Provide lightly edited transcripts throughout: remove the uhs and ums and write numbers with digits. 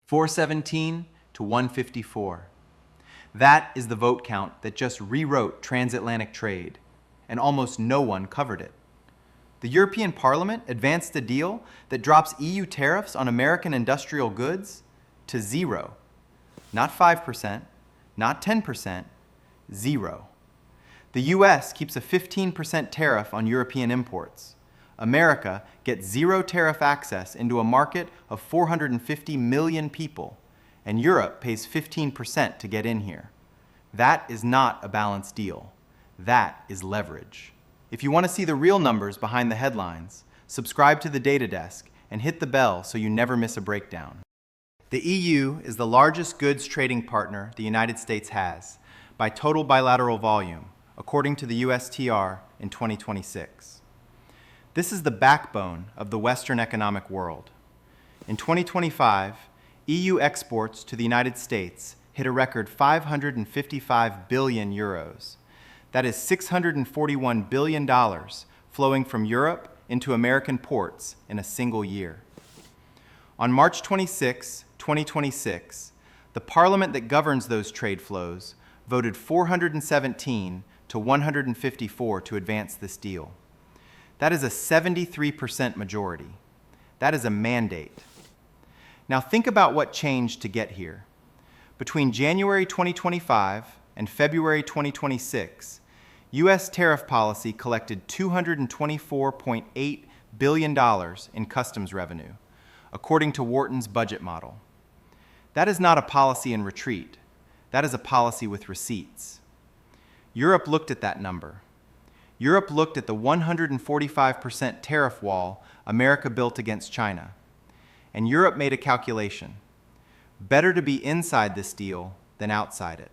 417 to 154. That is the vote count that just rewrote transatlantic trade, and almost no one covered it. The European Parliament advanced a deal that drops EU tariffs on American industrial goods to zero. Not 5%, not 10%, zero. The US keeps a 15% tariff on European imports. America gets zero tariff access into a market of 450 million people, and Europe pays 15% to get in here. That is not a balanced deal. That is leverage. If you want to see the real numbers behind the headlines, subscribe to the Data Desk and hit the bell so you never miss a breakdown. The EU is the largest goods trading partner the United States has by total bilateral volume, according to the USTR in 2026. This is the backbone of the Western economic world. In 2025, EU exports to the United States hit a record 555 billion euros. That is $641 billion flowing from Europe into American ports in a single year. On March 26, 2026, the parliament that governs those trade flows voted 417 to 154 to advance this deal. That is a 73% majority. That is a mandate. Now think about what changed to get here. Between January 2025 and February 2026, U.S. tariff policy collected $224.8 billion in customs revenue, according to Wharton's budget model. That is not a policy in retreat. That is a policy with receipts. Europe looked at that number. Europe looked at the 145% tariff wall America built against China. And Europe made a calculation. Better to be inside this deal than outside it.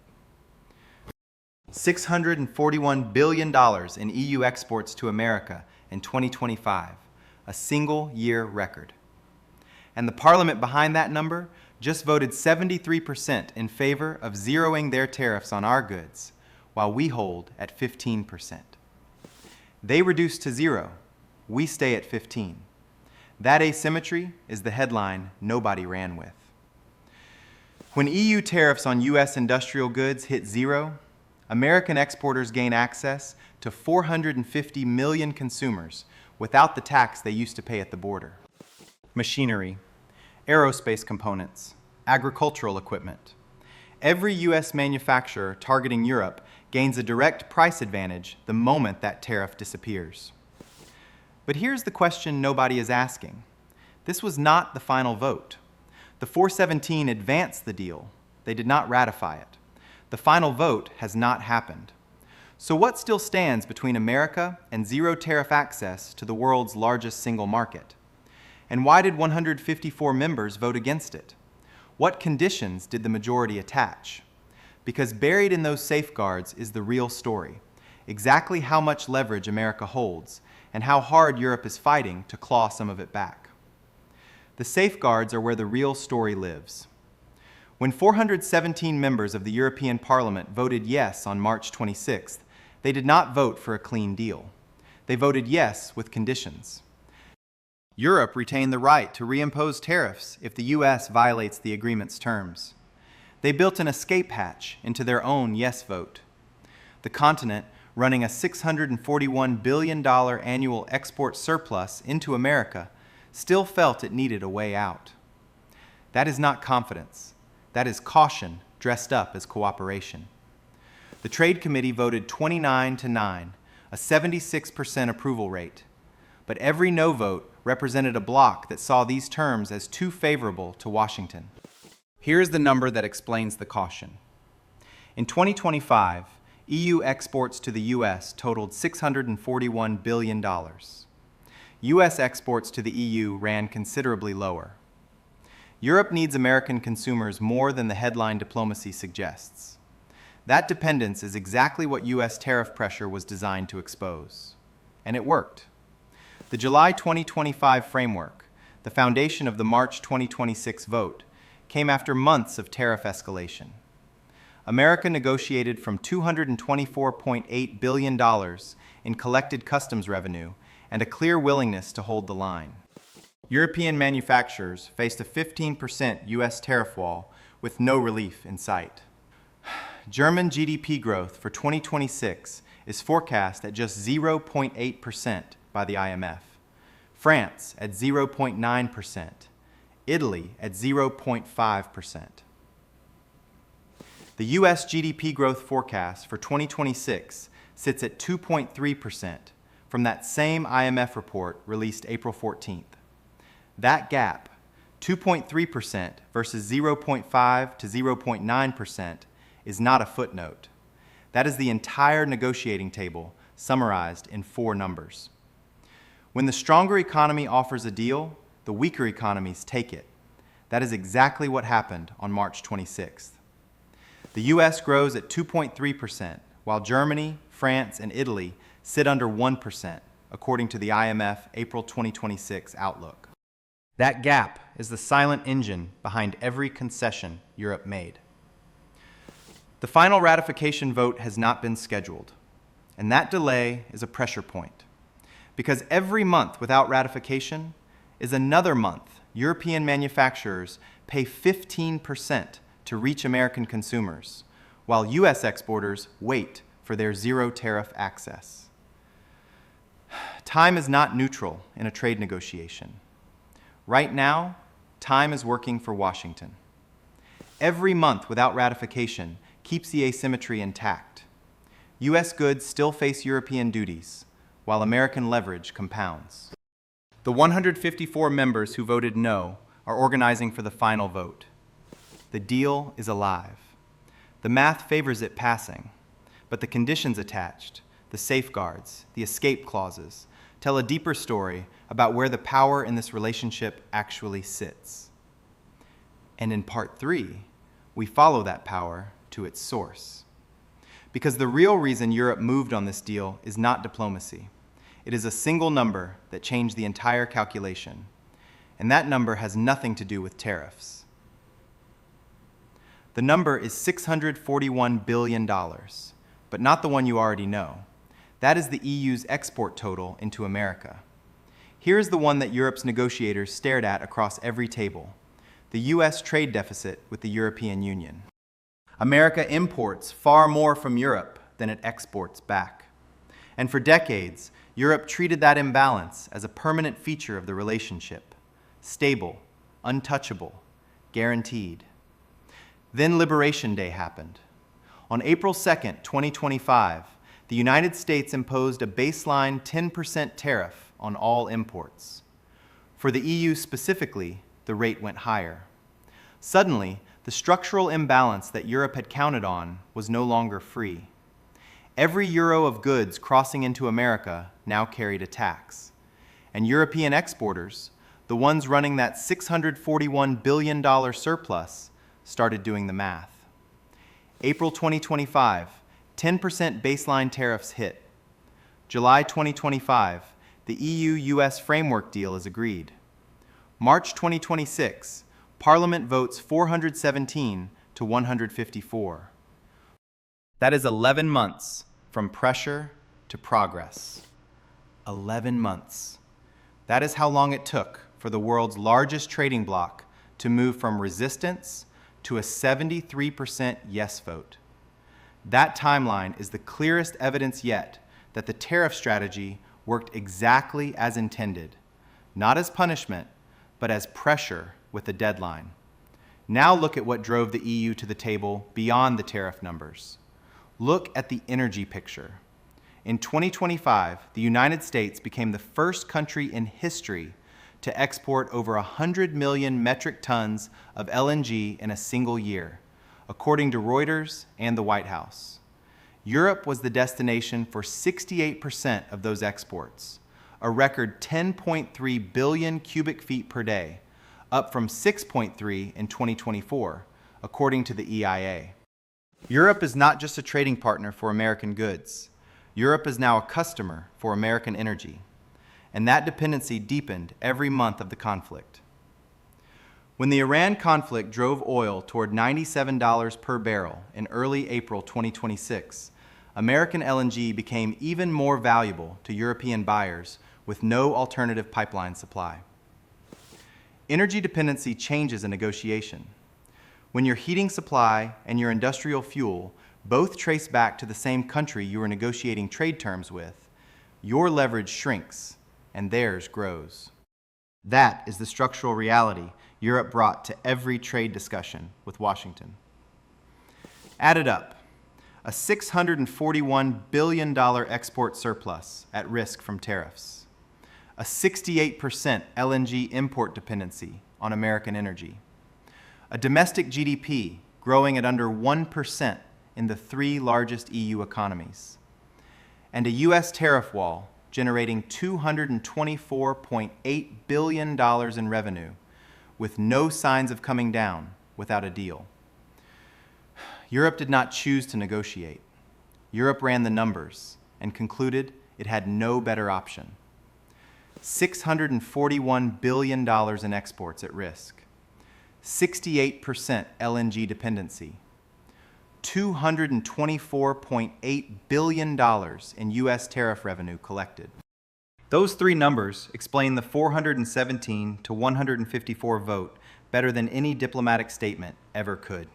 $641 billion in EU exports to America in 2025, a single-year record. And the parliament behind that number just voted 73% in favor of zeroing their tariffs on our goods, while we hold at 15%. They reduce to zero, we stay at 15. That asymmetry is the headline nobody ran with. When EU tariffs on US industrial goods hit zero, American exporters gain access to 450 million consumers without the tax they used to pay at the border. Machinery, aerospace components, agricultural equipment. Every US manufacturer targeting Europe gains a direct price advantage the moment that tariff disappears. But here's the question nobody is asking. This was not the final vote. The 417 advanced the deal. They did not ratify it. The final vote has not happened. So what still stands between America and zero tariff access to the world's largest single market? And why did 154 members vote against it? What conditions did the majority attach? Because buried in those safeguards is the real story, exactly how much leverage America holds and how hard Europe is fighting to claw some of it back. The safeguards are where the real story lives. When 417 members of the European Parliament voted yes on March 26th, they did not vote for a clean deal. They voted yes with conditions. Europe retained the right to reimpose tariffs if the US violates the agreement's terms. They built an escape hatch into their own yes vote. The continent, running a $641 billion annual export surplus into America, still felt it needed a way out. That is not confidence. That is caution dressed up as cooperation. The Trade Committee voted 29-9, a 76% approval rate. But every no vote represented a bloc that saw these terms as too favorable to Washington. Here's the number that explains the caution. In 2025, EU exports to the US totaled $641 billion. US exports to the EU ran considerably lower. Europe needs American consumers more than the headline diplomacy suggests. That dependence is exactly what US tariff pressure was designed to expose. And it worked. The July 2025 framework, the foundation of the March 2026 vote, came after months of tariff escalation. America negotiated from $224.8 billion in collected customs revenue and a clear willingness to hold the line. European manufacturers faced a 15% U.S. tariff wall with no relief in sight. German GDP growth for 2026 is forecast at just 0.8% by the IMF, France at 0.9%, Italy at 0.5%. The U.S. GDP growth forecast for 2026 sits at 2.3% from that same IMF report released April 14th. That gap, 2.3% versus 0.5 to 0.9%, is not a footnote. That is the entire negotiating table summarized in 4 numbers. When the stronger economy offers a deal, the weaker economies take it. That is exactly what happened on March 26th. The U.S. grows at 2.3%, while Germany, France, and Italy sit under 1%, according to the IMF April 2026 outlook. That gap is the silent engine behind every concession Europe made. The final ratification vote has not been scheduled, and that delay is a pressure point. Because every month without ratification is another month European manufacturers pay 15% to reach American consumers, while U.S. exporters wait for their zero-tariff access. Time is not neutral in a trade negotiation. Right now, time is working for Washington. Every month without ratification keeps the asymmetry intact. U.S. goods still face European duties, while American leverage compounds. The 154 members who voted no are organizing for the final vote. The deal is alive. The math favors it passing, but the conditions attached, the safeguards, the escape clauses, tell a deeper story about where the power in this relationship actually sits. And in part 3, we follow that power to its source. Because the real reason Europe moved on this deal is not diplomacy. It is a single number that changed the entire calculation. And that number has nothing to do with tariffs. The number is $641 billion, but not the one you already know. That is the EU's export total into America. Here is the one that Europe's negotiators stared at across every table: the U.S. trade deficit with the European Union. America imports far more from Europe than it exports back. And for decades, Europe treated that imbalance as a permanent feature of the relationship: stable, untouchable, guaranteed. Then Liberation Day happened. On April 2nd, 2025, the United States imposed a baseline 10% tariff on all imports. For the EU specifically, the rate went higher. Suddenly, the structural imbalance that Europe had counted on was no longer free. Every euro of goods crossing into America now carried a tax. And European exporters, the ones running that $641 billion surplus, started doing the math. April 2025, 10% baseline tariffs hit. July 2025, the EU-US framework deal is agreed. March 2026, Parliament votes 417 to 154. That is 11 months from pressure to progress. 11 months. That is how long it took for the world's largest trading bloc to move from resistance to a 73% yes vote. That timeline is the clearest evidence yet that the tariff strategy worked exactly as intended, not as punishment, but as pressure with a deadline. Now look at what drove the EU to the table beyond the tariff numbers. Look at the energy picture. In 2025, the United States became the first country in history to export over 100 million metric tons of LNG in a single year, according to Reuters and the White House. Europe was the destination for 68% of those exports, a record 10.3 billion cubic feet per day, up from 6.3 in 2024, according to the EIA. Europe is not just a trading partner for American goods. Europe is now a customer for American energy. And that dependency deepened every month of the conflict. When the Iran conflict drove oil toward $97 per barrel in early April 2026, American LNG became even more valuable to European buyers with no alternative pipeline supply. Energy dependency changes a negotiation. When your heating supply and your industrial fuel both trace back to the same country you are negotiating trade terms with, your leverage shrinks and theirs grows. That is the structural reality Europe brought to every trade discussion with Washington. Add it up. A $641 billion export surplus at risk from tariffs. A 68% LNG import dependency on American energy. A domestic GDP growing at under 1% in the three largest EU economies. And a US tariff wall generating $224.8 billion in revenue with no signs of coming down without a deal. Europe did not choose to negotiate. Europe ran the numbers and concluded it had no better option. $641 billion in exports at risk, 68% LNG dependency, $224.8 billion in US tariff revenue collected. Those three numbers explain the 417 to 154 vote better than any diplomatic statement ever could.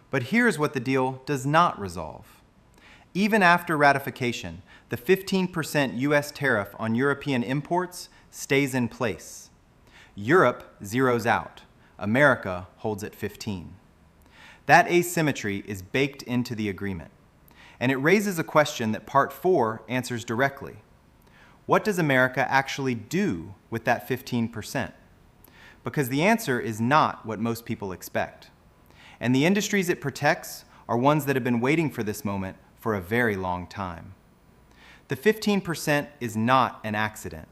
But here's what the deal does not resolve. Even after ratification, the 15% US tariff on European imports stays in place. Europe zeroes out. America holds at 15. That asymmetry is baked into the agreement, and it raises a question that Part 4 answers directly. What does America actually do with that 15%? Because the answer is not what most people expect. And the industries it protects are ones that have been waiting for this moment for a very long time. The 15% is not an accident.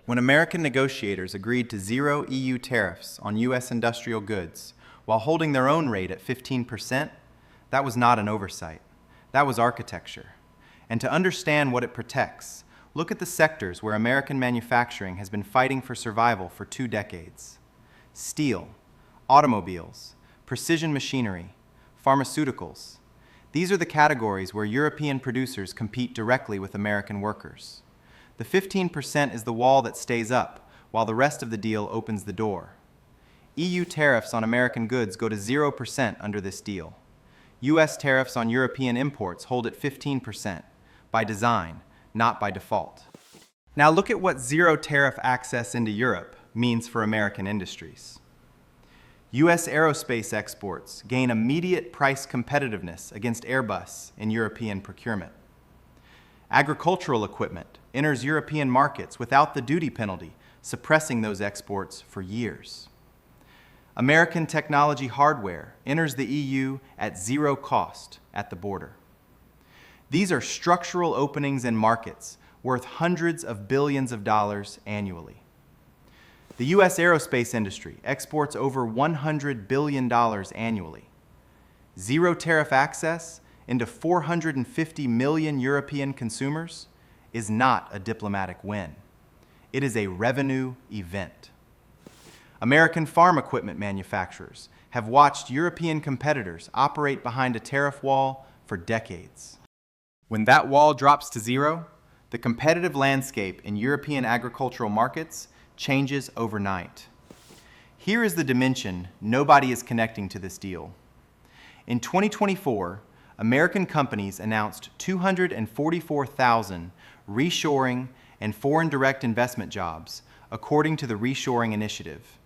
When American negotiators agreed to zero EU tariffs on US industrial goods while holding their own rate at 15%, that was not an oversight. That was architecture. And to understand what it protects, look at the sectors where American manufacturing has been fighting for survival for 2 decades. Steel, automobiles, precision machinery, pharmaceuticals. These are the categories where European producers compete directly with American workers. The 15% is the wall that stays up, while the rest of the deal opens the door. EU tariffs on American goods go to 0% under this deal. US tariffs on European imports hold at 15%, by design, not by default. Now look at what zero tariff access into Europe means for American industries. US aerospace exports gain immediate price competitiveness against Airbus in European procurement. Agricultural equipment enters European markets without the duty penalty, suppressing those exports for years. American technology hardware enters the EU at zero cost at the border. These are structural openings in markets worth hundreds of billions of dollars annually. The US aerospace industry exports over $100 billion annually. Zero tariff access into 450 million European consumers is not a diplomatic win. It is a revenue event. American farm equipment manufacturers have watched European competitors operate behind a tariff wall for decades. When that wall drops to zero, the competitive landscape in European agricultural markets changes overnight. Here is the dimension nobody is connecting to this deal. In 2024, American companies announced 244,000 reshoring and foreign direct investment jobs, according to the Reshoring Initiative.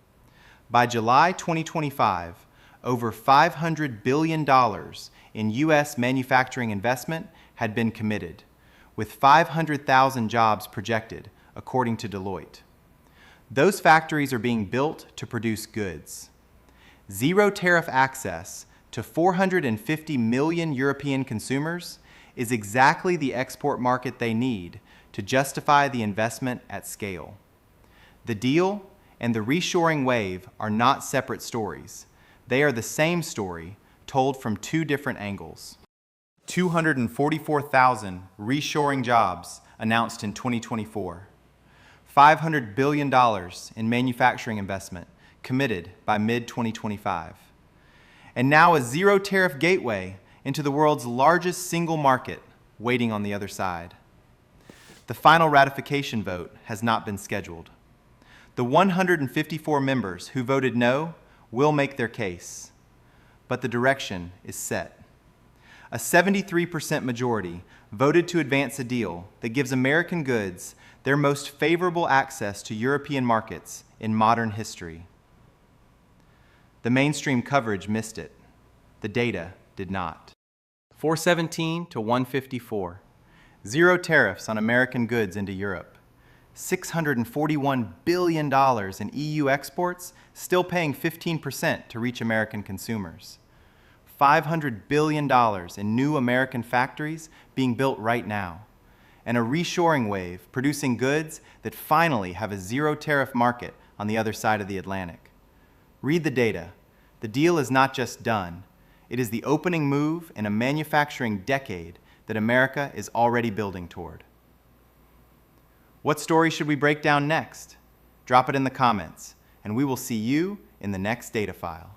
By July 2025, over $500 billion in U.S. manufacturing investment had been committed, with 500,000 jobs projected, according to Deloitte. Those factories are being built to produce goods. Zero tariff access to 450 million European consumers is exactly the export market they need to justify the investment at scale. The deal and the reshoring wave are not separate stories. They are the same story told from 2 different angles. 244,000 reshoring jobs announced in 2024. $500 billion in manufacturing investment committed by mid-2025. And now a zero tariff gateway into the world's largest single market waiting on the other side. The final ratification vote has not been scheduled. The 154 members who voted no will make their case, but the direction is set. A 73% majority voted to advance a deal that gives American goods their most favorable access to European markets in modern history. The mainstream coverage missed it. The data did not. 417 to 154. Zero tariffs on American goods into Europe. $641 billion in EU exports, still paying 15% to reach American consumers. $500 billion in new American factories being built right now. And a reshoring wave producing goods that finally have a zero-tariff market on the other side of the Atlantic. Read the data. The deal is not just done. It is the opening move in a manufacturing decade that America is already building toward. What story should we break down next? Drop it in the comments, and we will see you in the next data file.